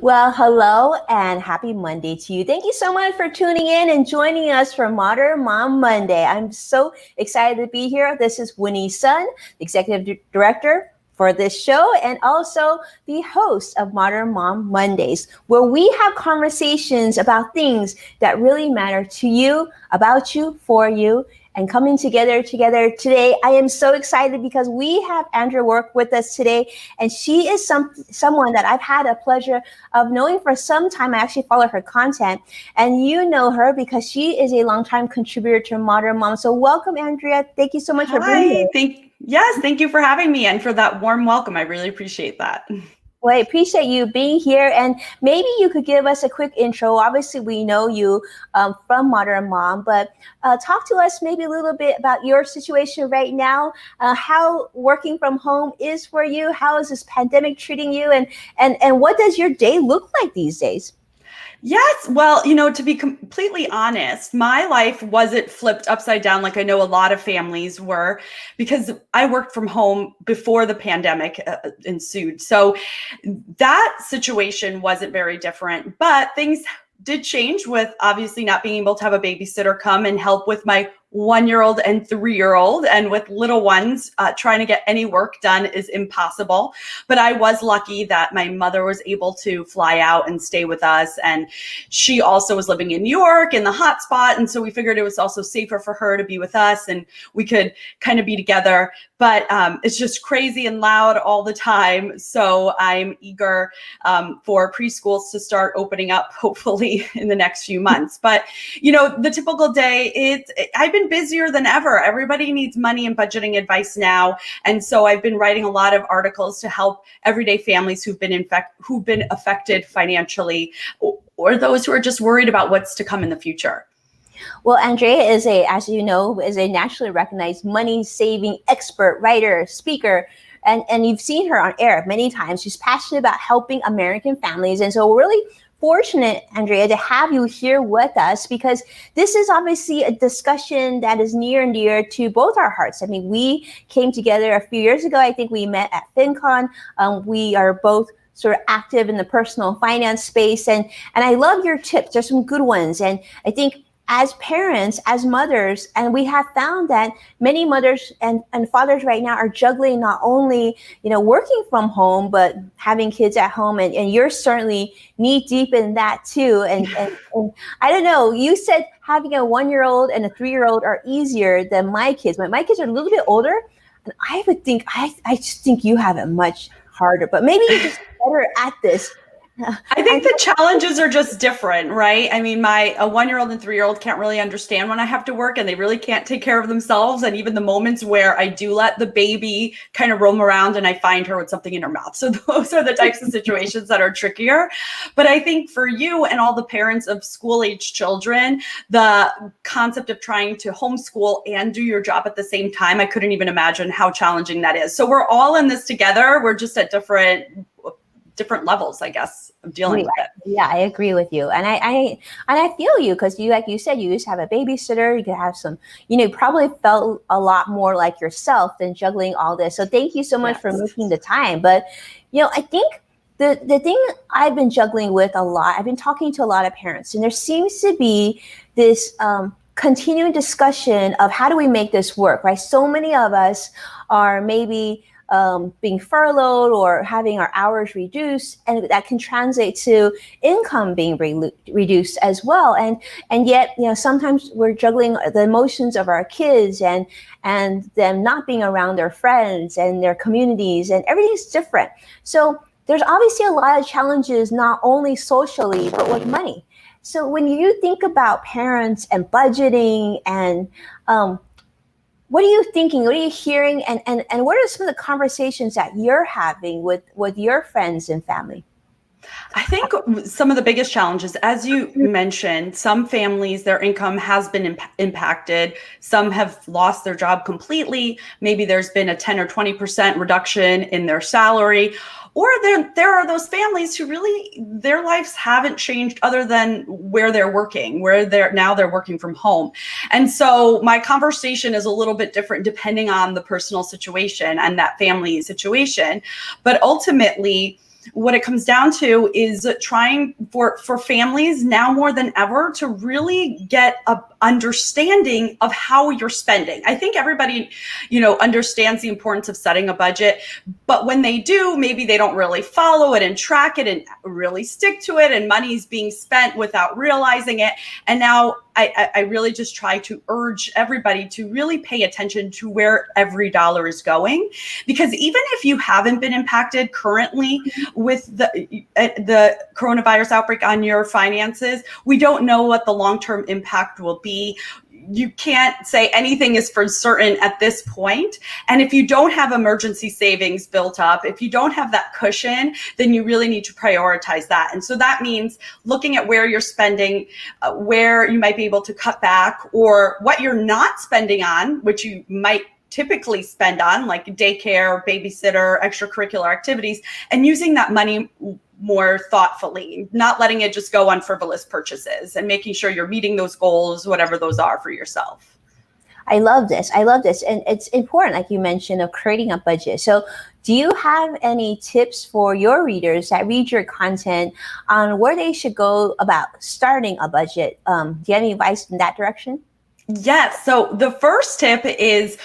Well, hello and happy Monday to you. Thank you so much for tuning in and joining us for Modern Mom Monday. I'm so excited to be here. This is Winnie's son, the executive director for this show, and also the host of Modern Mom Mondays, where we have conversations about things that really matter to you, about you, for you, and coming together today. I am so excited because we have Andrea Woroch with us today, and she is someone that I've had a pleasure of knowing for some time. I actually follow her content, and you know her because she is a longtime contributor to Modern Mom. So welcome, Andrea. Thank you so much for being here. Thank you for having me and for that warm welcome. I really appreciate that. Well, I appreciate you being here, and maybe you could give us a quick intro. Obviously, we know you from Modern Mom, but talk to us maybe a little bit about your situation right now, how working from home is for you, how is this pandemic treating you, and what does your day look like these days? Yes. Well, to be completely honest, my life wasn't flipped upside down like I know a lot of families were, because I worked from home before the pandemic ensued. So that situation wasn't very different, but things did change with obviously not being able to have a babysitter come and help with my 1-year-old and 3-year-old, and with little ones, trying to get any work done is impossible. But I was lucky that my mother was able to fly out and stay with us. And she also was living in New York in the hot spot. And so we figured it was also safer for her to be with us and we could kind of be together. But it's just crazy and loud all the time. So I'm eager for preschools to start opening up, hopefully in the next few months. But, the typical day, I've been busier than ever. Everybody needs money and budgeting advice now. And so I've been writing a lot of articles to help everyday families who've been affected financially, or those who are just worried about what's to come in the future. Well, Andrea is as you know, is a nationally recognized money-saving expert, writer, speaker, and you've seen her on air many times. She's passionate about helping American families. And so we're really fortunate, Andrea, to have you here with us, because this is obviously a discussion that is near and dear to both our hearts. I mean, we came together a few years ago. I think we met at FinCon. We are both sort of active in the personal finance space. And I love your tips. There's some good ones. And I think as parents, as mothers, and we have found that many mothers and fathers right now are juggling not only, working from home, but having kids at home. And you're certainly knee deep in that too. And I don't know, you said having a 1-year-old and a 3-year-old are easier than my kids. My kids are a little bit older. And I would think, I just think you have it much harder, but maybe you're just better at this. I think the challenges are just different, right? I mean, a 1-year-old and 3-year-old can't really understand when I have to work, and they really can't take care of themselves. And even the moments where I do let the baby kind of roam around and I find her with something in her mouth. So those are the types of situations that are trickier. But I think for you and all the parents of school-age children, the concept of trying to homeschool and do your job at the same time, I couldn't even imagine how challenging that is. So we're all in this together. We're just at different levels, I guess, of dealing with it. Yeah, I agree with you. And I feel you, because you, like you said, you used to have a babysitter, you could have some, probably felt a lot more like yourself than juggling all this. So thank you so much for making the time. But, I think the thing I've been juggling with a lot, I've been talking to a lot of parents, and there seems to be this continuing discussion of how do we make this work, right? So many of us are maybe being furloughed or having our hours reduced, and that can translate to income being reduced as well. And yet, sometimes we're juggling the emotions of our kids and them not being around their friends and their communities, and everything's different. So there's obviously a lot of challenges, not only socially, but with money. So when you think about parents and budgeting and what are you thinking? What are you hearing? And what are some of the conversations that you're having with your friends and family? I think some of the biggest challenges, as you mentioned, some families, their income has been impacted. Some have lost their job completely. Maybe there's been a 10 or 20% reduction in their salary. Or there are those families who really, their lives haven't changed other than where they're working, where they're working from home. And so my conversation is a little bit different depending on the personal situation and that family situation. But ultimately, what it comes down to is trying for families now more than ever to really get a understanding of how you're spending. I think everybody, understands the importance of setting a budget, but when they do, maybe they don't really follow it and track it and really stick to it, and money's being spent without realizing it. And now I really just try to urge everybody to really pay attention to where every dollar is going, because even if you haven't been impacted currently with the coronavirus outbreak on your finances, we don't know what the long-term impact will be. You can't say anything is for certain at this point. And if you don't have emergency savings built up, if you don't have that cushion, then you really need to prioritize that. And so that means looking at where you're spending, where you might be able to cut back, or what you're not spending on, which you might typically spend on, like daycare, babysitter, extracurricular activities, and using that money more thoughtfully, not letting it just go on frivolous purchases, and making sure you're meeting those goals, whatever those are for yourself. I love this. And it's important, like you mentioned, of creating a budget. So do you have any tips for your readers that read your content on where they should go about starting a budget? Do you have any advice in that direction? Yes. So the first tip is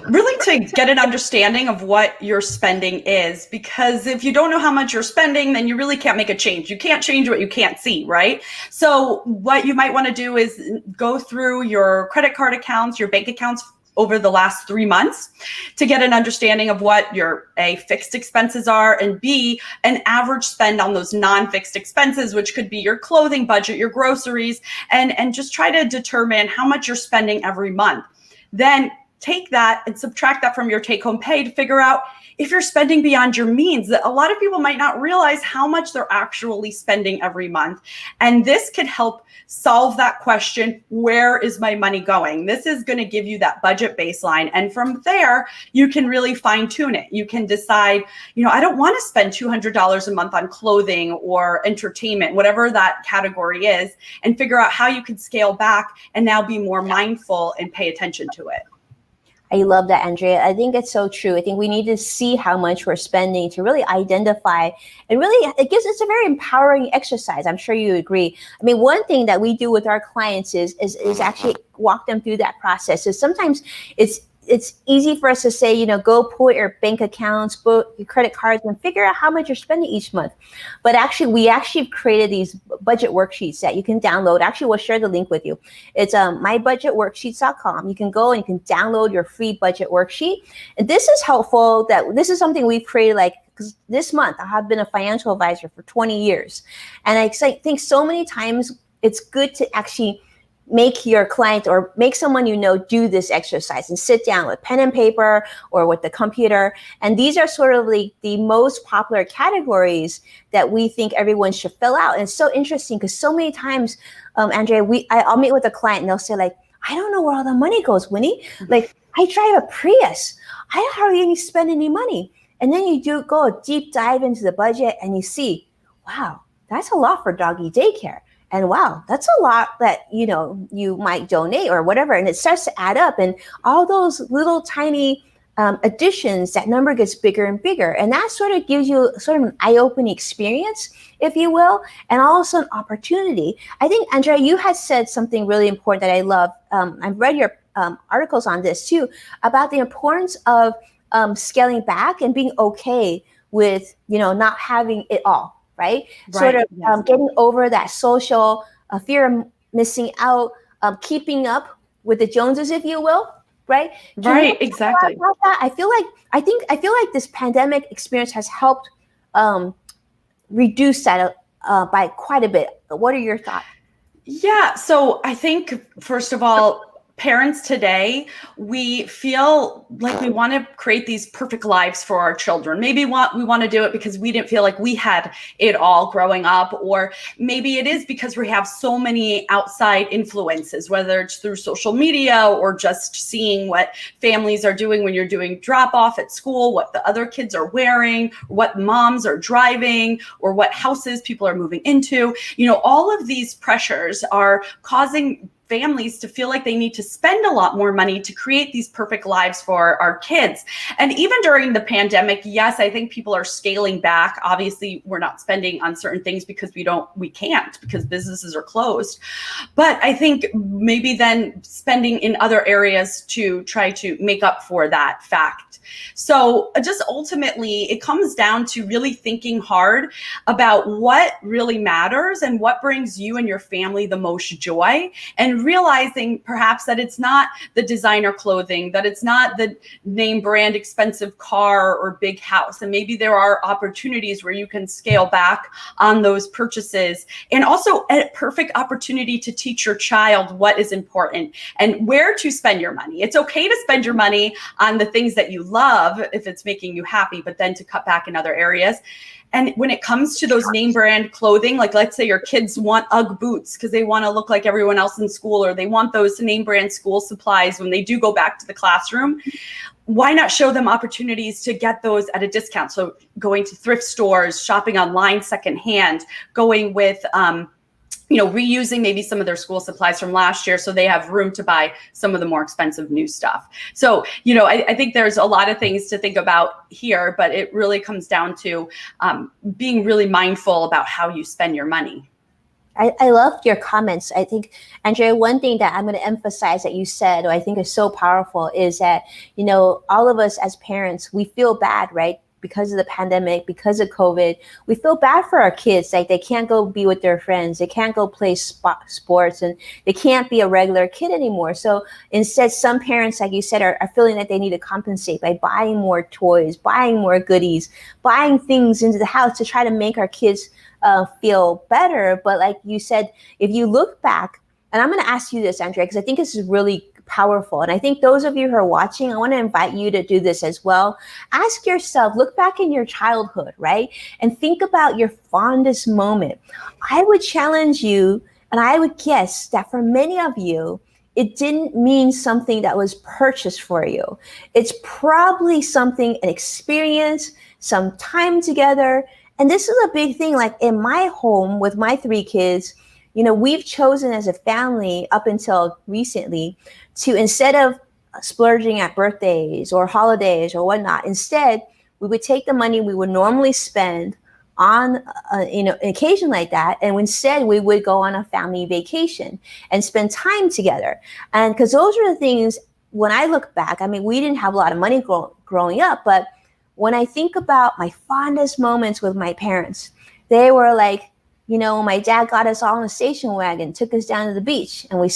really to get an understanding of what your spending is, because if you don't know how much you're spending, then you really can't make a change. You can't change what you can't see, right? So what you might want to do is go through your credit card accounts, your bank accounts over the last 3 months to get an understanding of what your A, fixed expenses are, and B, an average spend on those non-fixed expenses, which could be your clothing budget, your groceries, and just try to determine how much you're spending every month. Then take that and subtract that from your take-home pay to figure out if you're spending beyond your means. A lot of people might not realize how much they're actually spending every month. And this could help solve that question, where is my money going? This is going to give you that budget baseline. And from there, you can really fine tune it. You can decide, I don't want to spend $200 a month on clothing or entertainment, whatever that category is, and figure out how you can scale back and now be more mindful and pay attention to it. I love that, Andrea. I think it's so true. I think we need to see how much we're spending to really identify, and really it's a very empowering exercise. I'm sure you agree. I mean, one thing that we do with our clients is actually walk them through that process. So sometimes it's easy for us to say, go pull your bank accounts, pull your credit cards, and figure out how much you're spending each month. But actually, we have created these budget worksheets that you can download. Actually, we'll share the link with you. It's mybudgetworksheets.com. You can go and you can download your free budget worksheet. And this is helpful. This is something we've created, because this month I have been a financial advisor for 20 years. And I think so many times it's good to actually make your client or make someone do this exercise and sit down with pen and paper or with the computer. And these are sort of like the most popular categories that we think everyone should fill out. And it's so interesting because so many times, Andrea, I'll meet with a client and they'll say I don't know where all the money goes, Winnie. I drive a Prius. I hardly spend any money. And then you do go a deep dive into the budget and you see, wow, that's a lot for doggy daycare. And wow, that's a lot that, you might donate or whatever. And it starts to add up, and all those little tiny additions, that number gets bigger and bigger. And that sort of gives you sort of an eye-opening experience, if you will, and also an opportunity. I think, Andrea, you had said something really important that I love. I've read your articles on this too, about the importance of scaling back and being okay with, not having it all. Right? Sort of yes. Getting over that social fear of missing out, keeping up with the Joneses, if you will, right? Right, exactly. About that? I feel like this pandemic experience has helped reduce that by quite a bit. What are your thoughts? Yeah, so I think, first of all, parents today, we feel like we want to create these perfect lives for our children. Maybe we want to do it because we didn't feel like we had it all growing up, or maybe it is because we have so many outside influences, whether it's through social media or just seeing what families are doing when you're doing drop off at school, what the other kids are wearing, what moms are driving, or what houses people are moving into. All of these pressures are causing families to feel like they need to spend a lot more money to create these perfect lives for our kids. And even during the pandemic, yes, I think people are scaling back. Obviously, we're not spending on certain things because we can't because businesses are closed. But I think maybe then spending in other areas to try to make up for that fact. So just ultimately, it comes down to really thinking hard about what really matters and what brings you and your family the most joy, and realizing perhaps that it's not the designer clothing, that it's not the name brand expensive car or big house. And maybe there are opportunities where you can scale back on those purchases, and also a perfect opportunity to teach your child what is important and where to spend your money. It's okay to spend your money on the things that you love if it's making you happy, but then to cut back in other areas. And when it comes to those name brand clothing, like let's say your kids want UGG boots because they want to look like everyone else in school, or they want those name brand school supplies when they do go back to the classroom, why not show them opportunities to get those at a discount? So going to thrift stores, shopping online secondhand, going with reusing maybe some of their school supplies from last year so they have room to buy some of the more expensive new stuff. So, I think there's a lot of things to think about here, but it really comes down to being really mindful about how you spend your money. I loved your comments. I think, Andrea, one thing that I'm going to emphasize that you said, or I think is so powerful, is that, all of us as parents, we feel bad, right? Because of the pandemic, because of COVID, we feel bad for our kids. Like they can't go be with their friends. They can't go play sports, and they can't be a regular kid anymore. So instead, some parents, like you said, are feeling that they need to compensate by buying more toys, buying more goodies, buying things into the house to try to make our kids feel better. But like you said, if you look back, and I'm going to ask you this, Andrea, because I think this is really powerful. And I think those of you who are watching, I want to invite you to do this as well. Ask yourself, look back in your childhood, right? And think about your fondest moment. I would challenge you, and I would guess that for many of you, it didn't mean something that was purchased for you. It's probably something, an experience, some time together. And this is a big thing. Like in my home with my 3 kids, we've chosen as a family up until recently to, instead of splurging at birthdays or holidays or whatnot, instead, we would take the money we would normally spend on, an occasion like that. And instead, we would go on a family vacation and spend time together. And because those are the things, when I look back, we didn't have a lot of money growing up, but when I think about my fondest moments with my parents, they were like, my dad got us all in a station wagon, took us down to the beach, and we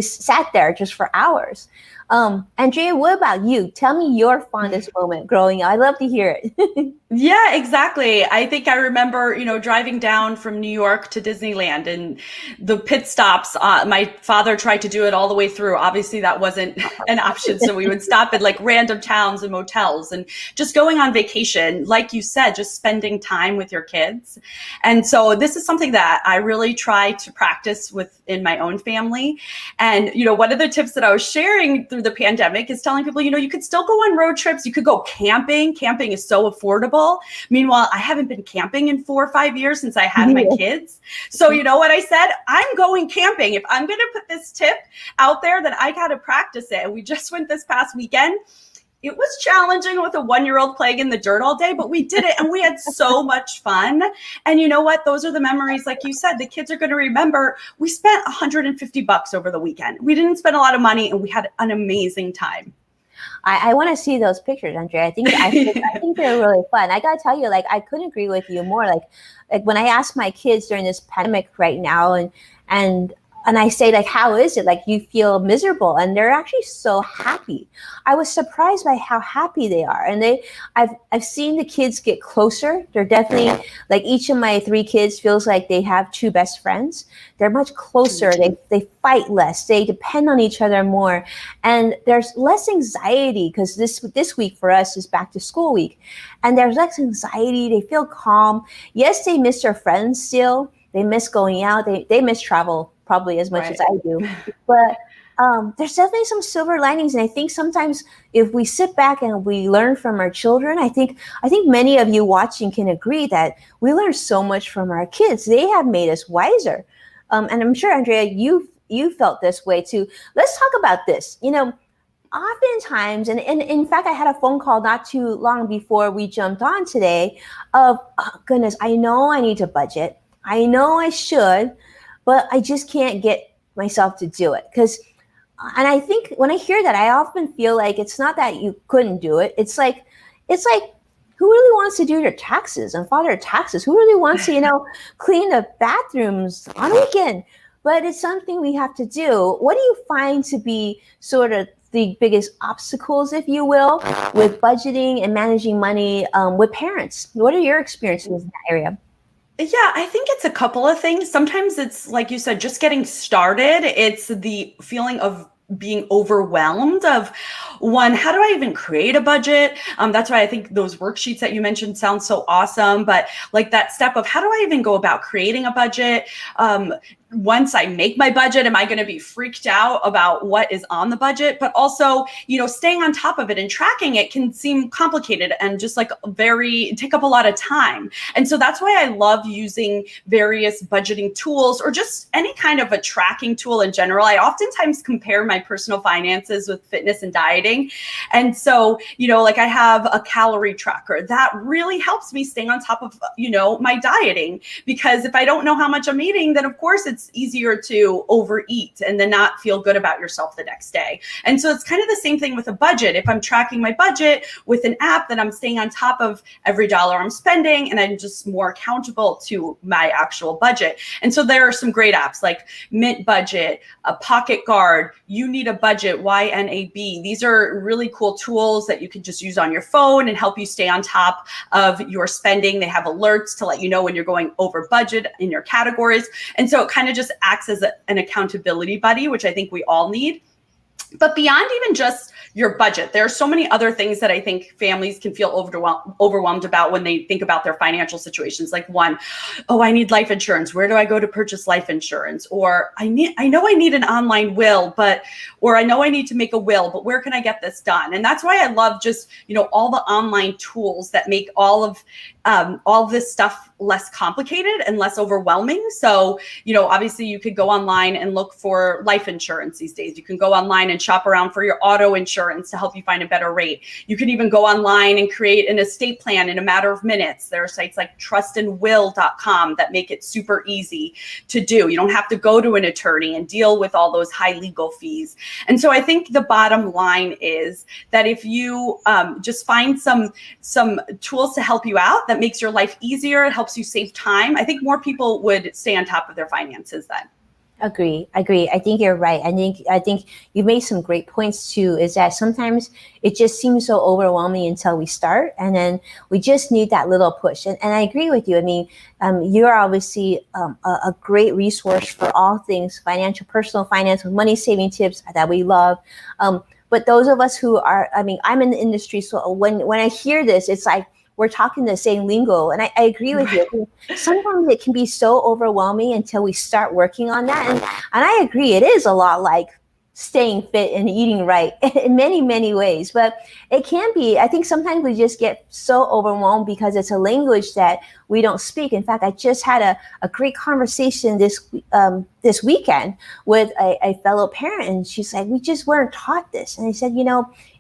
sat there just for hours. Andrea, what about you? Tell me your fondest moment growing up. I'd love to hear it. Yeah, exactly. I think I remember, driving down from New York to Disneyland, and the pit stops. My father tried to do it all the way through. Obviously, that wasn't an option. So we would stop at like random towns and motels and just going on vacation. Like you said, just spending time with your kids. And so this is something that I really try to practice within my own family. And, one of the tips that I was sharing through the pandemic is telling people, you could still go on road trips. You could go camping. Camping is so affordable. Meanwhile, I haven't been camping in 4 or 5 years since I had my kids. So you know what I said? I'm going camping. If I'm going to put this tip out there, then I got to practice it. And we just went this past weekend. It was challenging with a 1-year-old playing in the dirt all day, but we did it and we had so much fun. And you know what? Those are the memories, like you said, the kids are going to remember. We spent $150 over the weekend. We didn't spend a lot of money and we had an amazing time. I want to see those pictures, Andrea. I think they're really fun. I gotta tell you, like, I couldn't agree with you more. Like when I ask my kids during this pandemic right now, and I say, like, how is it? Like, you feel miserable, and they're actually so happy. I was surprised by how happy they are, and I've seen the kids get closer. They're definitely, like, each of my 3 kids feels like they have 2 best friends. They're much closer. They fight less. They depend on each other more, and there's less anxiety because this week for us is back to school week, and there's less anxiety. They feel calm. Yes, they miss their friends still. They miss going out. They miss travel probably as much as I do. But there's definitely some silver linings. And I think sometimes if we sit back and we learn from our children, I think many of you watching can agree that we learn so much from our kids. They have made us wiser. And I'm sure, Andrea, you've you felt this way too. Let's talk about this. Oftentimes, and in fact, I had a phone call not too long before we jumped on today of, oh, goodness, I know I need to budget. I know I should, but I just can't get myself to do it. And I think when I hear that, I often feel like it's not that you couldn't do it. It's like, who really wants to do your taxes and file their taxes? Who really wants to, clean the bathrooms on a weekend? But it's something we have to do. What do you find to be sort of the biggest obstacles, if you will, with budgeting and managing money with parents? What are your experiences in that area? Yeah, I think it's a couple of things. Sometimes it's, like you said, just getting started. It's the feeling of being overwhelmed of, one, how do I even create a budget? That's why I think those worksheets that you mentioned sound so awesome. But like that step of, how do I even go about creating a budget? Once I make my budget, am I going to be freaked out about what is on the budget? But also, staying on top of it and tracking it can seem complicated and just like take up a lot of time. And so that's why I love using various budgeting tools or just any kind of a tracking tool in general. I oftentimes compare my personal finances with fitness and dieting. And so, like I have a calorie tracker that really helps me stay on top of, my dieting, because if I don't know how much I'm eating, then of course it's easier to overeat and then not feel good about yourself the next day. And so it's kind of the same thing with a budget. If I'm tracking my budget with an app, then I'm staying on top of every dollar I'm spending, and I'm just more accountable to my actual budget. And so there are some great apps like Mint Budget, a Pocket Guard, You Need a Budget, YNAB. These are really cool tools that you can just use on your phone and help you stay on top of your spending. They have alerts to let you know when you're going over budget in your categories. And so it kind of just acts as an accountability buddy, which I think we all need. But beyond even just your budget, there are so many other things that I think families can feel overwhelmed about when they think about their financial situations. Like, one, oh, I need life insurance. Where do I go to purchase life insurance? Or I know I need an online will, or I know I need to make a will, but where can I get this done? And that's why I love just, all the online tools that make all of this stuff less complicated and less overwhelming. So, obviously you could go online and look for life insurance these days. You can go online and shop around for your auto insurance to help you find a better rate. You can even go online and create an estate plan in a matter of minutes. There are sites like trustandwill.com that make it super easy to do. You don't have to go to an attorney and deal with all those high legal fees. And so I think the bottom line is that if you just find some tools to help you out, that makes your life easier, it helps you save time, I think more people would stay on top of their finances then. Agree. I think you're right. I think you made some great points too, is that sometimes it just seems so overwhelming until we start, and then we just need that little push. And I agree with you. I mean, you're obviously a great resource for all things financial, personal finance, money saving tips that we love. But those of us who are, I'm in the industry, so when I hear this, it's like, we're talking the same lingo. And I agree with you. Sometimes it can be so overwhelming until we start working on that. And I agree, it is a lot like staying fit and eating right in many, many ways. But it can be, I think sometimes we just get so overwhelmed because it's a language that we don't speak. In fact, I just had a great conversation this weekend with a fellow parent, and she's like, we just weren't taught this. And I said,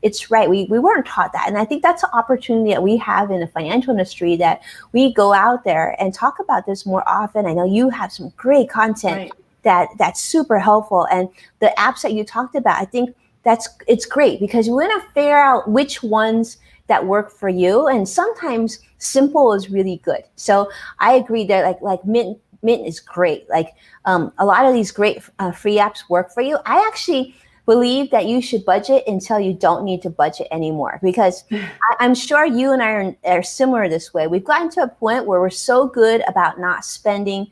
it's right. We weren't taught that. And I think that's an opportunity that we have in the financial industry, that we go out there and talk about this more often. I know you have some great content. Right. That's super helpful. And the apps that you talked about, I think it's great, because you want to figure out which ones that work for you. And sometimes simple is really good. So I agree that like Mint is great. Like a lot of these great free apps work for you. I actually believe that you should budget until you don't need to budget anymore, because I'm sure you and I are similar this way. We've gotten to a point where we're so good about not spending.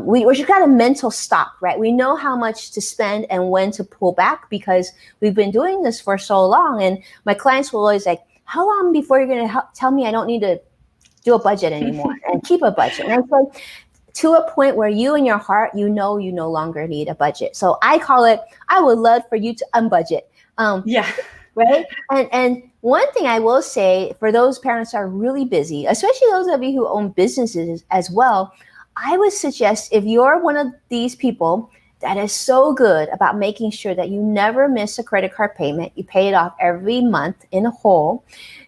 We've got a mental stop, right? We know how much to spend and when to pull back, because we've been doing this for so long. And my clients will always like, how long before you're going to tell me I don't need to do a budget anymore and keep a budget? And I said, to a point where you in your heart, you no longer need a budget. So I call it, I would love for you to unbudget. Right. And one thing I will say, for those parents that are really busy, especially those of you who own businesses as well, I would suggest, if you're one of these people that is so good about making sure that you never miss a credit card payment. You pay it off every month in a whole.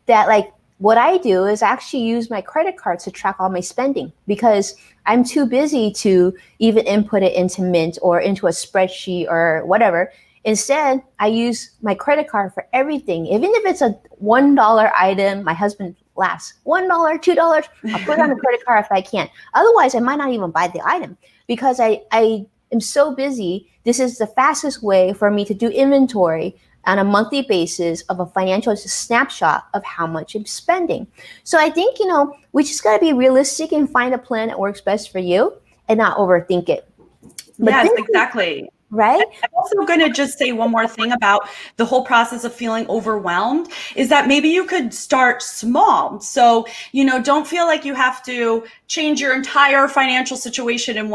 That like what I do is actually use my credit card to track all my spending because I'm too busy to even input it into Mint or into a spreadsheet or whatever. Instead, I use my credit card for everything. Even if it's a $1 item, my husband laughs, $1, $2, I'll put it on a credit card if I can. Otherwise, I might not even buy the item because I am so busy. This is the fastest way for me to do inventory on a monthly basis of a financial snapshot of how much I'm spending. So I think, we just got to be realistic and find a plan that works best for you and not overthink it. But yes, exactly. Right? I'm also going to just say one more thing about the whole process of feeling overwhelmed is that maybe you could start small. So, don't feel like you have to change your entire financial situation at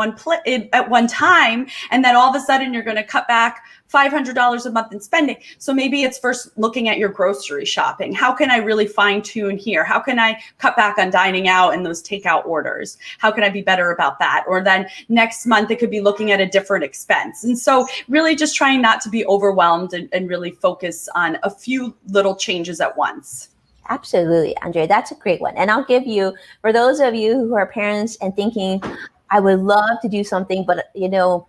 one time. And then all of a sudden you're going to cut back $500 a month in spending. So maybe it's first looking at your grocery shopping. How can I really fine tune here? How can I cut back on dining out and those takeout orders? How can I be better about that? Or then next month it could be looking at a different expense. And so really just trying not to be overwhelmed and really focus on a few little changes at once. Absolutely, Andrea. That's a great one. And I'll give you, for those of you who are parents and thinking, I would love to do something, but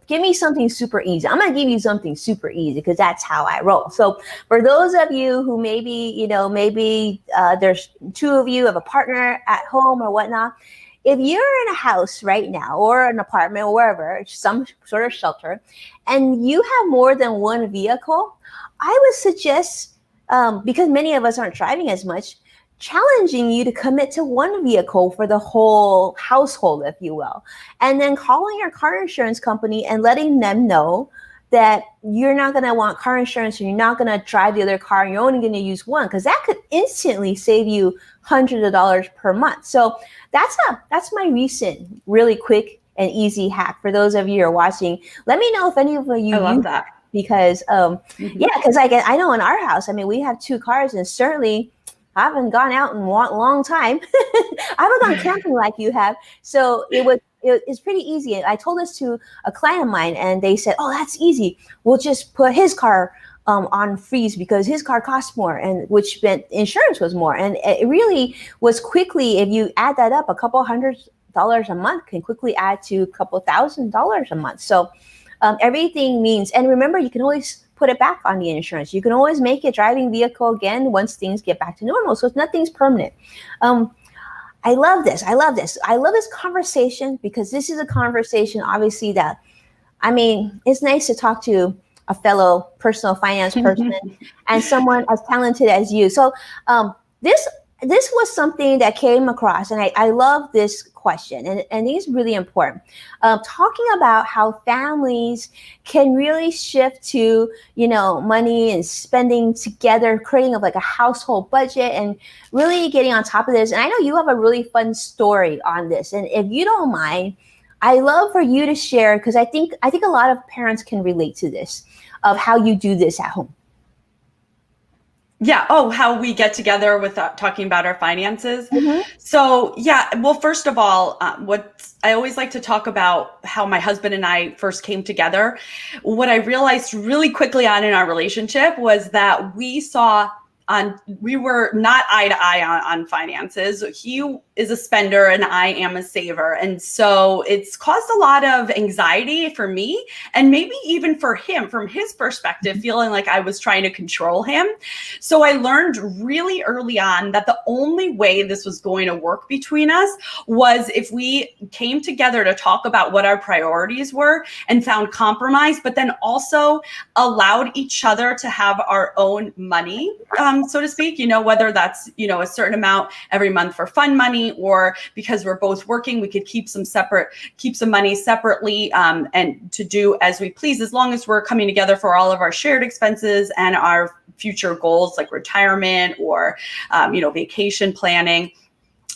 give me something super easy. I'm going to give you something super easy because that's how I roll. So for those of you who maybe there's two of you have a partner at home or whatnot. If you're in a house right now or an apartment or wherever, some sort of shelter, and you have more than one vehicle, I would suggest, because many of us aren't driving as much, challenging you to commit to one vehicle for the whole household, if you will, and then calling your car insurance company and letting them know that you're not going to want car insurance and you're not going to drive the other car and you're only going to use one, because that could instantly save you hundreds of dollars per month. So that's my recent really quick and easy hack for those of you who are watching. Let me know if any of you I love that. Because because I know in our house, we have two cars and certainly I haven't gone out in a long time. I haven't gone camping like you have. So it's pretty easy. I told this to a client of mine and they said, oh, that's easy. We'll just put his car on freeze because his car costs more, and which meant insurance was more. And it really was quickly, if you add that up, a couple $100s a month can quickly add to a couple $1,000s a month. So everything means, and remember, you can always put it back on the insurance. You can always make a driving vehicle again once things get back to normal. So nothing's permanent. I love this. I love this conversation because this is a conversation, obviously, that, it's nice to talk to a fellow personal finance person and someone as talented as you. So this was something that came across, and I love this question, and it's really important. Talking about how families can really shift to, money and spending together, creating like a household budget and really getting on top of this. And I know you have a really fun story on this. And if you don't mind, I love for you to share, because I think a lot of parents can relate to this, of how you do this at home. Yeah. Oh, how we get together with talking about our finances. Mm-hmm. So well, first of all, what I always like to talk about how my husband and I first came together. What I realized really quickly on in our relationship was that we were not eye to eye on finances. He is a spender and I am a saver. And so it's caused a lot of anxiety for me and maybe even for him from his perspective, feeling like I was trying to control him. So I learned really early on that the only way this was going to work between us was if we came together to talk about what our priorities were and found compromise, but then also allowed each other to have our own money, so to speak, whether that's, a certain amount every month for fun money, or because we're both working, we could keep some money separately and to do as we please, as long as we're coming together for all of our shared expenses and our future goals like retirement or, vacation planning.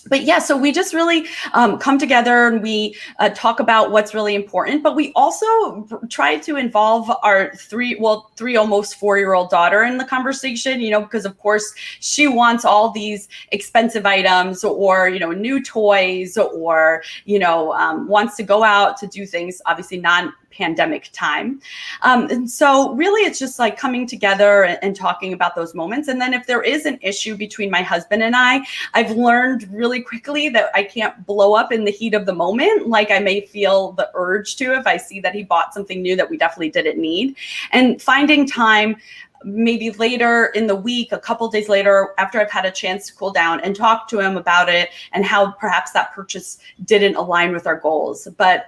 but yeah, so we just really come together and we talk about what's really important, but we also try to involve our three, almost 4-year-old daughter in the conversation, because of course she wants all these expensive items or, new toys or, wants to go out to do things, obviously non-pandemic time. And so really it's just like coming together and talking about those moments. And then if there is an issue between my husband and I've learned really quickly that I can't blow up in the heat of the moment. Like I may feel the urge to if I see that he bought something new that we definitely didn't need. And finding time maybe later in the week, a couple days later, after I've had a chance to cool down and talk to him about it and how perhaps that purchase didn't align with our goals. But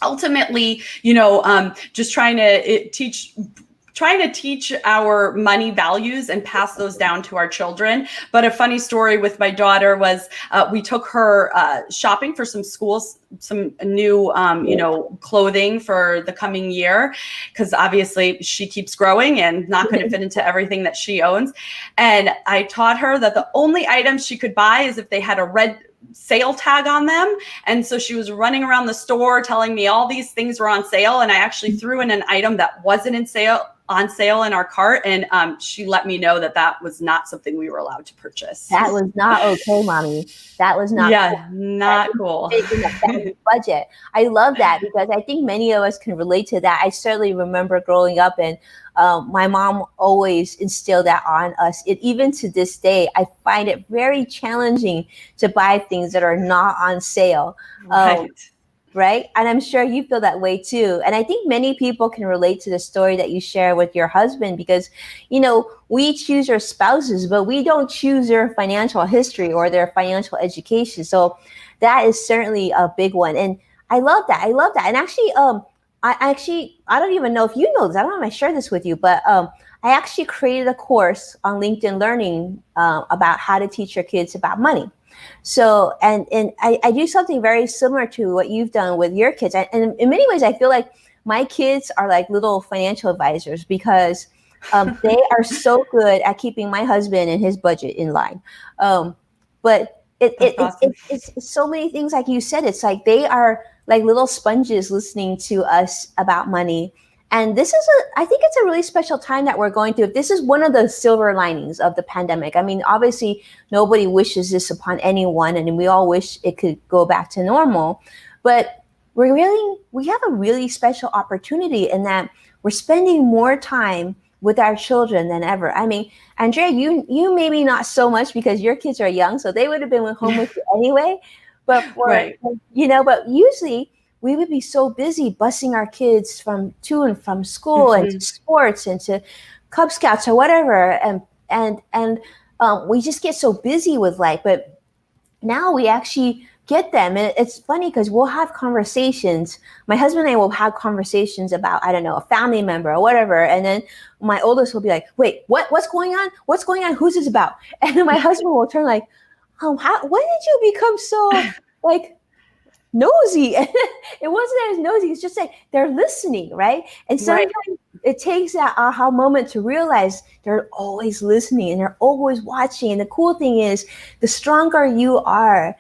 ultimately, just trying to teach our money values and pass those down to our children. But a funny story with my daughter was we took her shopping for some new, clothing for the coming year, because obviously she keeps growing and not going to fit into everything that she owns. And I taught her that the only items she could buy is if they had a red sale tag on them. And so she was running around the store telling me all these things were on sale. And I actually threw in an item that wasn't on sale in our cart. And she let me know that was not something we were allowed to purchase. That was not okay, mommy. That was not cool. Not cool. Budget. I love that because I think many of us can relate to that. I certainly remember growing up and my mom always instilled that on us. Even to this day, I find it very challenging to buy things that are not on sale. Right? And I'm sure you feel that way too. And I think many people can relate to the story that you share with your husband because, we choose our spouses, but we don't choose their financial history or their financial education. So that is certainly a big one. And I love that. And actually, I don't even know if you know this. I don't know if I share this with you, but I actually created a course on LinkedIn Learning about how to teach your kids about money. So, and I do something very similar to what you've done with your kids. And in many ways, I feel like my kids are like little financial advisors because they are so good at keeping my husband and his budget in line. But it's so many things, like you said, it's like they are like little sponges listening to us about money. And I think it's a really special time that we're going through. This is one of the silver linings of the pandemic. I mean, obviously, nobody wishes this upon anyone, and we all wish it could go back to normal. But we have a really special opportunity in that we're spending more time with our children than ever. I mean, Andrea, you maybe not so much because your kids are young, so they would have been home with you anyway. But right. But usually we would be so busy busing our kids to and from school and to sports and to Cub Scouts or whatever. And we just get so busy with life. But now we actually get them. And it's funny because we'll have conversations. My husband and I will have conversations about, I don't know, a family member or whatever. And then my oldest will be like, wait, what's going on? What's going on? Who's this about? And then my husband will turn like, when did you become so like nosy? And it wasn't as nosy. It's just like they're listening, right? And sometimes it takes that aha moment to realize they're always listening and they're always watching. And the cool thing is, the stronger you are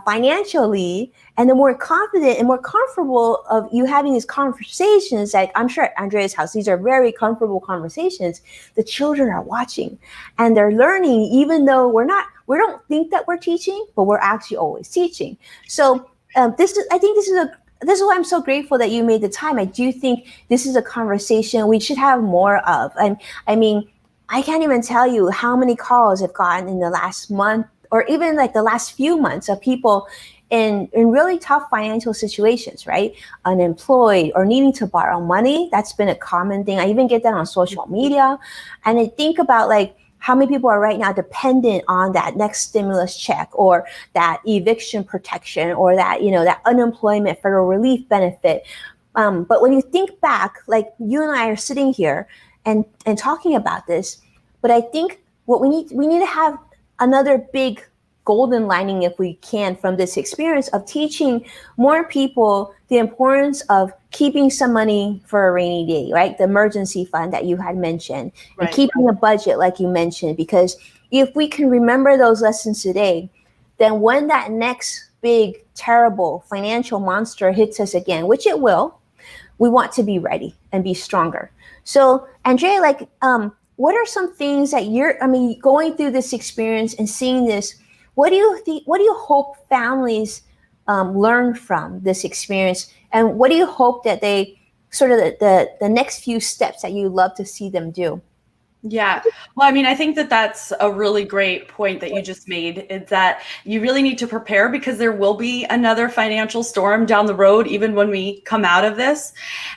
financially, and the more confident and more comfortable of you having these conversations, like I'm sure at Andrea's house, these are very comfortable conversations. The children are watching and they're learning, even though we don't think that we're teaching, but we're actually always teaching. So this is why I'm so grateful that you made the time. I do think this is a conversation we should have more of. I mean, I can't even tell you how many calls I've gotten in the last month or even like the last few months of people in really tough financial situations, right? Unemployed or needing to borrow money. That's been a common thing. I even get that on social media. And I think about like how many people are right now dependent on that next stimulus check or that eviction protection or that, that unemployment federal relief benefit. But when you think back, like you and I are sitting here and talking about this, but I think what we need to have another big golden lining, if we can, from this experience of teaching more people the importance of keeping some money for a rainy day, right? The emergency fund that you had mentioned, and keeping a budget like you mentioned, because if we can remember those lessons today, then when that next big, terrible financial monster hits us again, which it will, we want to be ready and be stronger. So, Andrea, like, what are some things that going through this experience and seeing this, what do you think, what do you hope families learn from this experience? And what do you hope that they sort of the next few steps that you love to see them do? Yeah. Well, I mean, I think that that's a really great point that you just made, is that you really need to prepare, because there will be another financial storm down the road, even when we come out of this.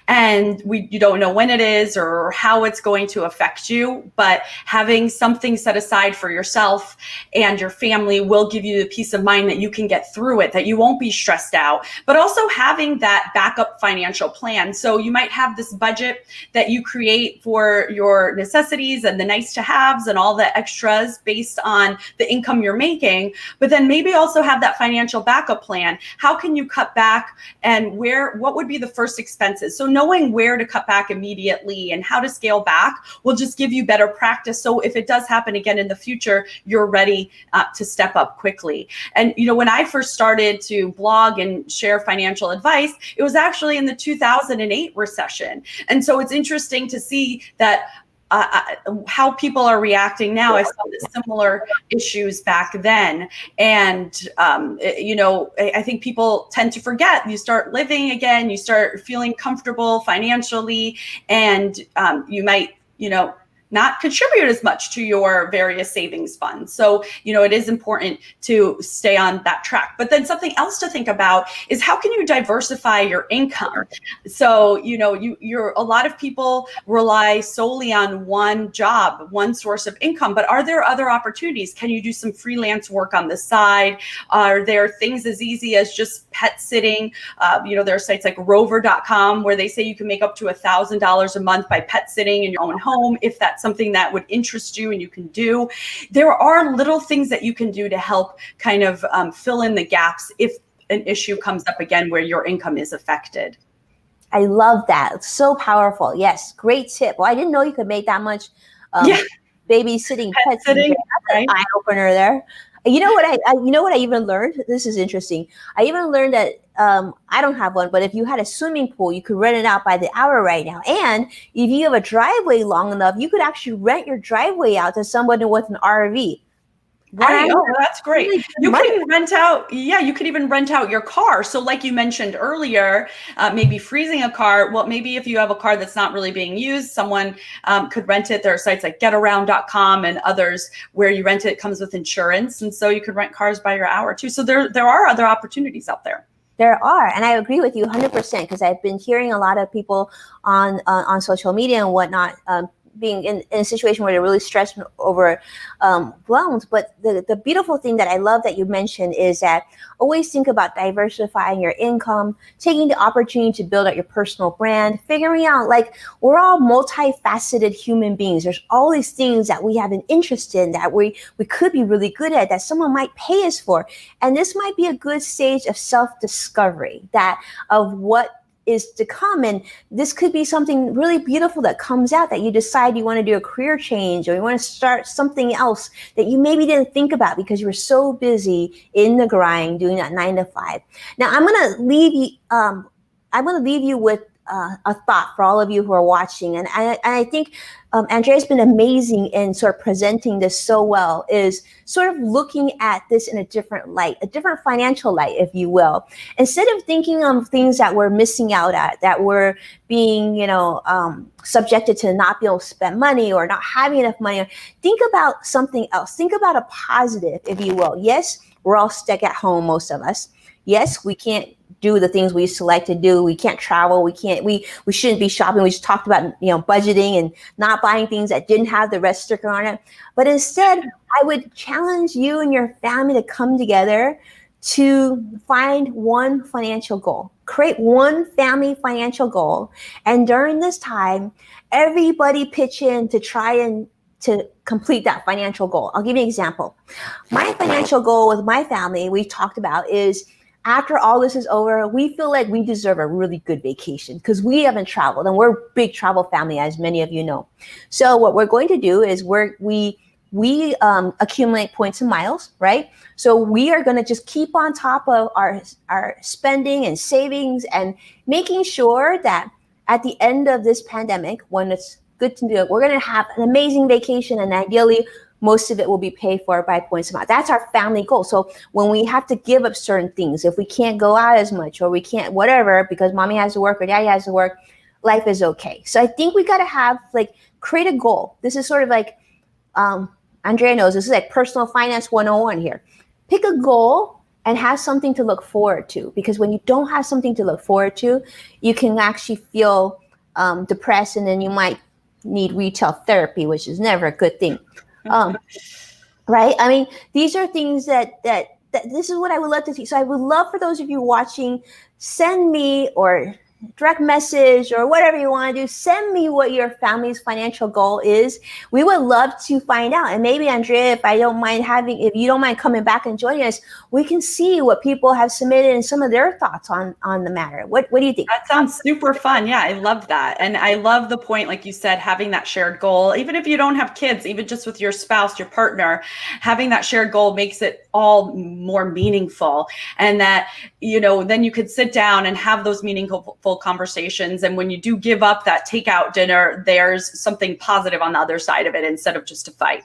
And you don't know when it is or how it's going to affect you, but having something set aside for yourself and your family will give you the peace of mind that you can get through it, that you won't be stressed out, but also having that backup financial plan. So you might have this budget that you create for your necessities and the nice to haves and all the extras based on the income you're making, but then maybe also have that financial backup plan. How can you cut back, and what would be the first expenses? So knowing where to cut back immediately and how to scale back will just give you better practice. So if it does happen again in the future, you're ready to step up quickly. And, when I first started to blog and share financial advice, it was actually in the 2008 recession. And so it's interesting to see that how people are reacting now. I saw similar issues back then. And, I think people tend to forget. You start living again, you start feeling comfortable financially, and you might, not contribute as much to your various savings funds. So, it is important to stay on that track. But then something else to think about is, how can you diversify your income? So, a lot of people rely solely on one job, one source of income, but are there other opportunities? Can you do some freelance work on the side? Are there things as easy as just pet sitting? There are sites like rover.com where they say you can make up to $1,000 a month by pet sitting in your own home, if that's something that would interest you and you can do. There are little things that you can do to help kind of fill in the gaps if an issue comes up again where your income is affected. I love that. It's so powerful. Yes, great tip. Well, I didn't know you could make that much babysitting, pet sitting. That's an eye opener there. You know what I even learned? This is interesting. I even learned that I don't have one, but if you had a swimming pool, you could rent it out by the hour right now. And if you have a driveway long enough, you could actually rent your driveway out to somebody with an RV. Right. Oh, that's great. You could even rent out. Yeah, you could even rent out your car. So like you mentioned earlier, maybe freezing a car. Well, maybe if you have a car that's not really being used, someone could rent it. There are sites like getaround.com and others where you rent it. It comes with insurance. And so you could rent cars by your hour too. So there are other opportunities out there. There are, and I agree with you 100%, because I've been hearing a lot of people on social media and whatnot being in a situation where they're really stressed and overwhelmed. But the beautiful thing that I love that you mentioned is that always think about diversifying your income, taking the opportunity to build out your personal brand, figuring out, like, we're all multifaceted human beings. There's all these things that we have an interest in that we could be really good at, that someone might pay us for. And this might be a good stage of self-discovery, of what is to come. And this could be something really beautiful that comes out, that you decide you want to do a career change, or you want to start something else that you maybe didn't think about because you were so busy in the grind doing that 9 to 5. Now I'm going to leave you with a thought for all of you who are watching. And I think Andrea's been amazing in sort of presenting this so well, is sort of looking at this in a different light, a different financial light, if you will. Instead of thinking of things that we're missing out at, that we're being, subjected to not being able to spend money or not having enough money, think about something else. Think about a positive, if you will. Yes, we're all stuck at home, most of us. Yes, we can't do the things we used to like to do. We can't travel. We shouldn't be shopping. We just talked about, budgeting and not buying things that didn't have the red sticker on it. But instead, I would challenge you and your family to come together to find one financial goal. Create one family financial goal. And during this time, everybody pitch in to try and to complete that financial goal. I'll give you an example. My financial goal with my family, we talked about, is after all this is over, we feel like we deserve a really good vacation because we haven't traveled, and we're a big travel family, as many of you know. So what we're going to do is we we accumulate points and miles, right? So we are going to just keep on top of our spending and savings and making sure that at the end of this pandemic, when it's good to do it, we're going to have an amazing vacation, and ideally most of it will be paid for by points and miles. That's our family goal. So when we have to give up certain things, if we can't go out as much or we can't whatever because mommy has to work or daddy has to work, life is okay. So I think we got to have create a goal. This is sort of like Andrea knows, this is like personal finance 101 here. Pick a goal and have something to look forward to, because when you don't have something to look forward to, you can actually feel depressed, and then you might need retail therapy, which is never a good thing. Right? I mean, these are things that this is what I would love to see. So I would love for those of you watching, send me or direct message or whatever you want to do. Send me what your family's financial goal is. We would love to find out. And maybe Andrea, if you don't mind coming back and joining us, we can see what people have submitted and some of their thoughts on the matter. What do you think? That sounds super fun. Yeah, I love that. And I love the point, like you said, having that shared goal, even if you don't have kids, even just with your spouse, your partner, having that shared goal makes it all more meaningful. And that, then you could sit down and have those meaningful conversations. And when you do give up that takeout dinner, there's something positive on the other side of it instead of just a fight.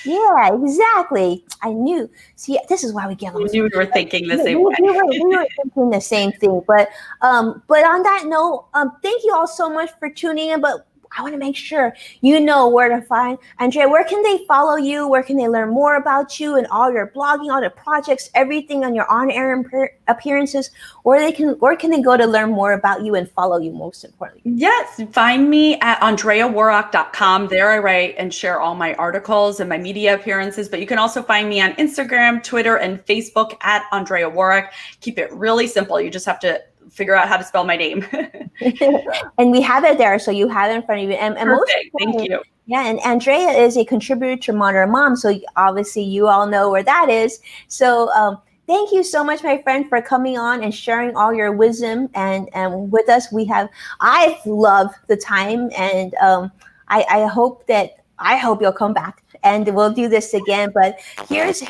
Yeah, exactly. I knew. See, this is why we get along. You were thinking the same way. We were thinking the same thing. But on that note, thank you all so much for tuning in. But I want to make sure you know where to find Andrea. Where can they follow you? Where can they learn more about you and all your blogging, all the projects, everything on your on-air appearances? Where can they go to learn more about you and follow you, most importantly? Yes, find me at andreaworoch.com. There I write and share all my articles and my media appearances. But you can also find me on Instagram, Twitter, and Facebook at Andrea Woroch. Keep it really simple. You just have to figure out how to spell my name. And we have it there, so you have it in front of you. And Perfect. Thank you. Yeah, and Andrea is a contributor to Modern Mom, so obviously you all know where that is. So thank you so much, my friend, for coming on and sharing all your wisdom and with us. I've loved the time, and I hope you'll come back and we'll do this again. But here's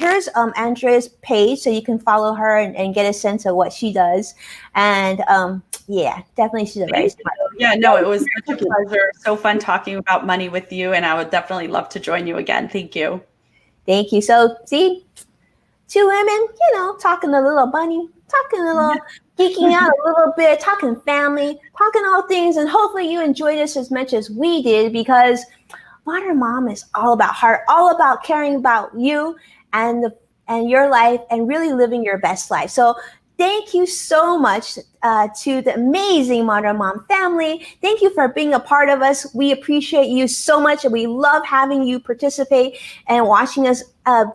Andrea's page, so you can follow her and get a sense of what she does. And yeah, definitely she's a very smart. Yeah, no, it was such a pleasure. So fun talking about money with you, and I would definitely love to join you again. Thank you. Thank you. So see, two women, talking a little money, talking a little, geeking out a little bit, talking family, talking all things, and hopefully you enjoyed this as much as we did, because Modern Mom is all about heart, all about caring about you and your life and really living your best life. So thank you so much to the amazing Modern Mom family. Thank you for being a part of us. We appreciate you so much, and we love having you participate and watching us.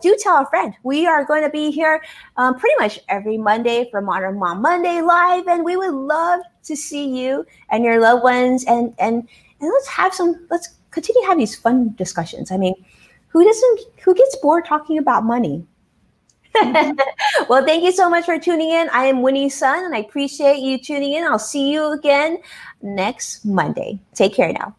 Do tell a friend. We are going to be here pretty much every Monday for Modern Mom Monday Live, and we would love to see you and your loved ones. And let's continue to have these fun discussions. I mean, who gets bored talking about money? Well, thank you so much for tuning in. I am Winnie's son, and I appreciate you tuning in. I'll see you again next Monday. Take care now.